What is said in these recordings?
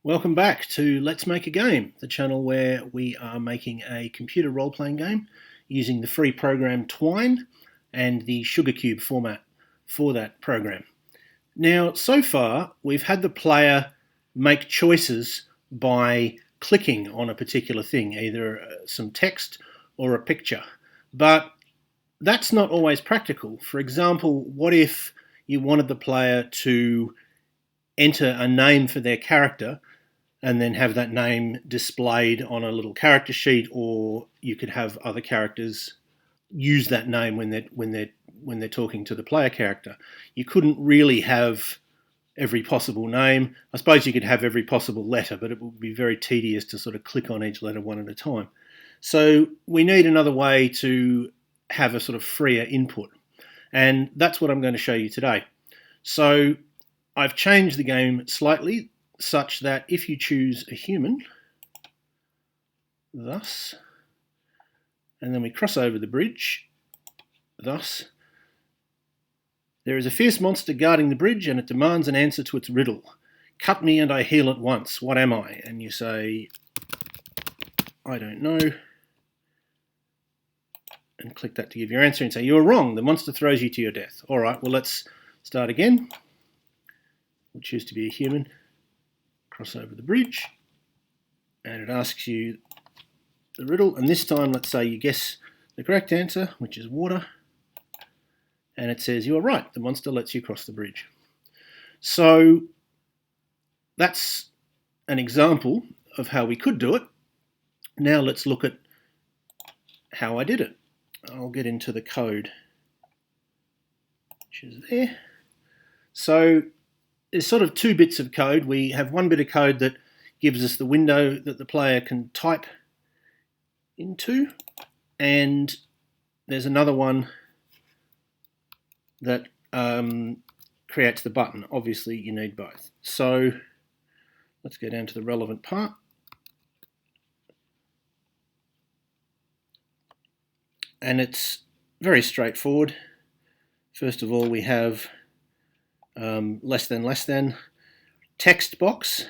Welcome back to Let's Make a Game, the channel where we are making a computer role-playing game using the free program Twine and the Sugarcube format for that program. Now, so far, we've had the player make choices by clicking on a particular thing, either some text or a picture. But that's not always practical. For example, what if you wanted the player to enter a name for their character and then have that name displayed on a little character sheet, or you could have other characters use that name when they're talking to the player character. You couldn't really have every possible name. I suppose you could have every possible letter, but it would be very tedious to sort of click on each letter one at a time. So we need another way to have a sort of freer input, and that's what I'm going to show you today. So I've changed the game slightly, such that if you choose a human, thus, and then we cross over the bridge, thus, there is a fierce monster guarding the bridge and it demands an answer to its riddle. Cut me and I heal at once. What am I? And you say, I don't know, and click that to give your answer and say, you're wrong. The monster throws you to your death. All right, well, let's start again. We'll choose to be a human. Cross over the bridge, and it asks you the riddle, and this time let's say you guess the correct answer, which is water, and it says you are right, the monster lets you cross the bridge. So that's an example of how we could do it. Now let's look at how I did it. I'll get into the code, which is there. So there's sort of two bits of code. We have one bit of code that gives us the window that the player can type into, and there's another one that creates the button. Obviously, you need both. So let's go down to the relevant part. And it's very straightforward. First of all, we have less than text box,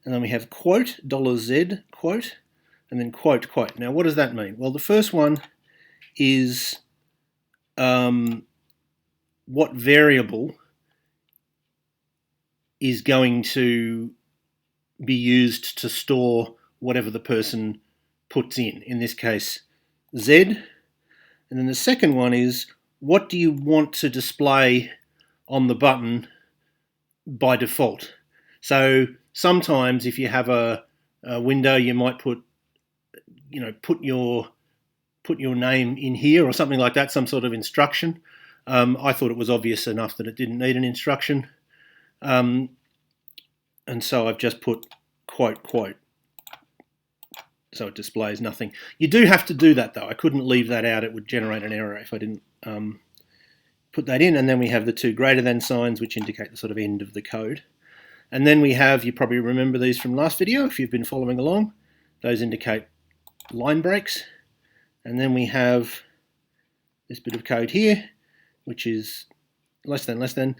and then we have quote, $Z, quote, and then quote. Now, what does that mean? Well, the first one is what variable is going to be used to store whatever the person puts in this case, Z. And then the second one is, what do you want to display on the button by default? So sometimes if you have a window, you might put your name in here or something like that, some sort of instruction. I thought it was obvious enough that it didn't need an instruction. And so I've just put quote. So it displays nothing. You do have to do that though. I couldn't leave that out. It would generate an error if I didn't put that in. And then we have the two greater than signs, which indicate the sort of end of the code. And then we have, you probably remember these from last video if you've been following along, those indicate line breaks. And then we have this bit of code here, which is less than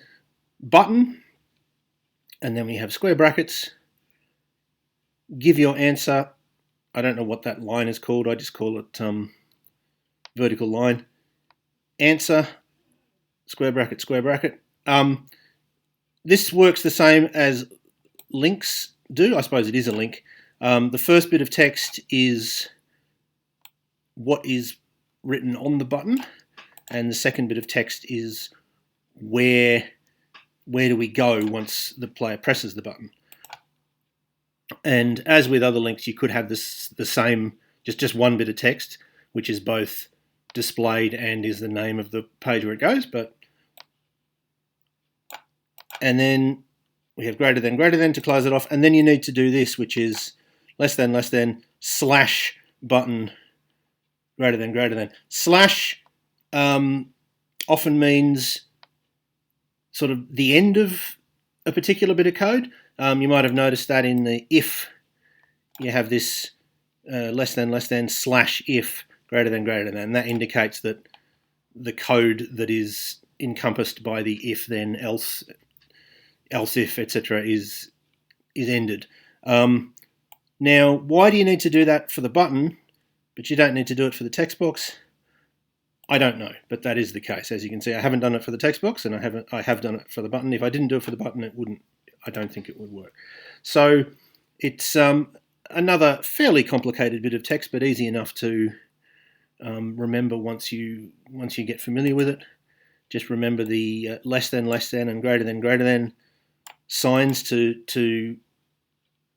button. And then we have square brackets, give your answer. I don't know what that line is called. I just call it vertical line. Answer, square bracket. This works the same as links do. I suppose it is a link. The first bit of text is what is written on the button, and the second bit of text is where do we go once the player presses the button. And as with other links, you could have the same, just one bit of text, which is both displayed and is the name of the page where it goes. And then we have greater than to close it off. And then you need to do this, which is less than slash button greater than. Slash often means sort of the end of a particular bit of code. You might have noticed that in the if, you have this less than slash if greater than. That indicates that the code that is encompassed by the if, then, else if, etc. is is ended. Now, why do you need to do that for the button, but you don't need to do it for the text box? I don't know, but that is the case. As you can see, I haven't done it for the text box, and I have done it for the button. If I didn't do it for the button, it wouldn't. I don't think it would work. So it's another fairly complicated bit of text, but easy enough to remember once you get familiar with it. Just remember the less than, and greater than signs to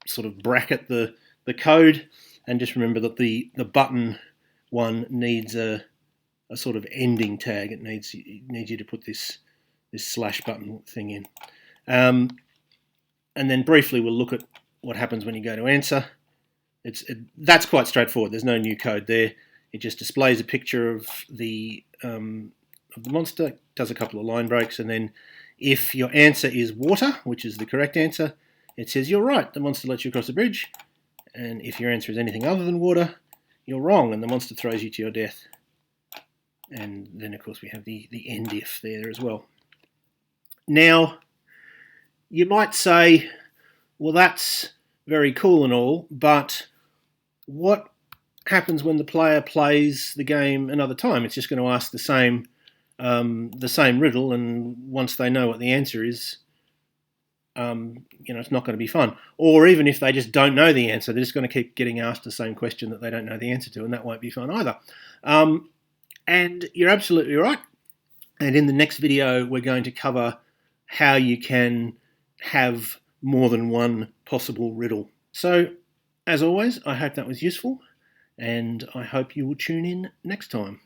sort of bracket the code, and just remember that the button one needs a sort of ending tag. It needs you to put this slash button thing in. And then briefly we'll look at what happens when you go to answer. That's quite straightforward. There's no new code there. It just displays a picture of the monster, does a couple of line breaks, and then if your answer is water, which is the correct answer, it says you're right, the monster lets you across the bridge. And if your answer is anything other than water, you're wrong, and the monster throws you to your death. And then, of course, we have the end if there as well. Now, you might say, well, that's very cool and all, but what happens when the player plays the game another time? It's just going to ask the same riddle, and once they know what the answer is, it's not going to be fun. Or even if they just don't know the answer, they're just going to keep getting asked the same question that they don't know the answer to, and that won't be fun either. And you're absolutely right. And in the next video, we're going to cover how you can have more than one possible riddle. So, as always, I hope that was useful, and I hope you will tune in next time.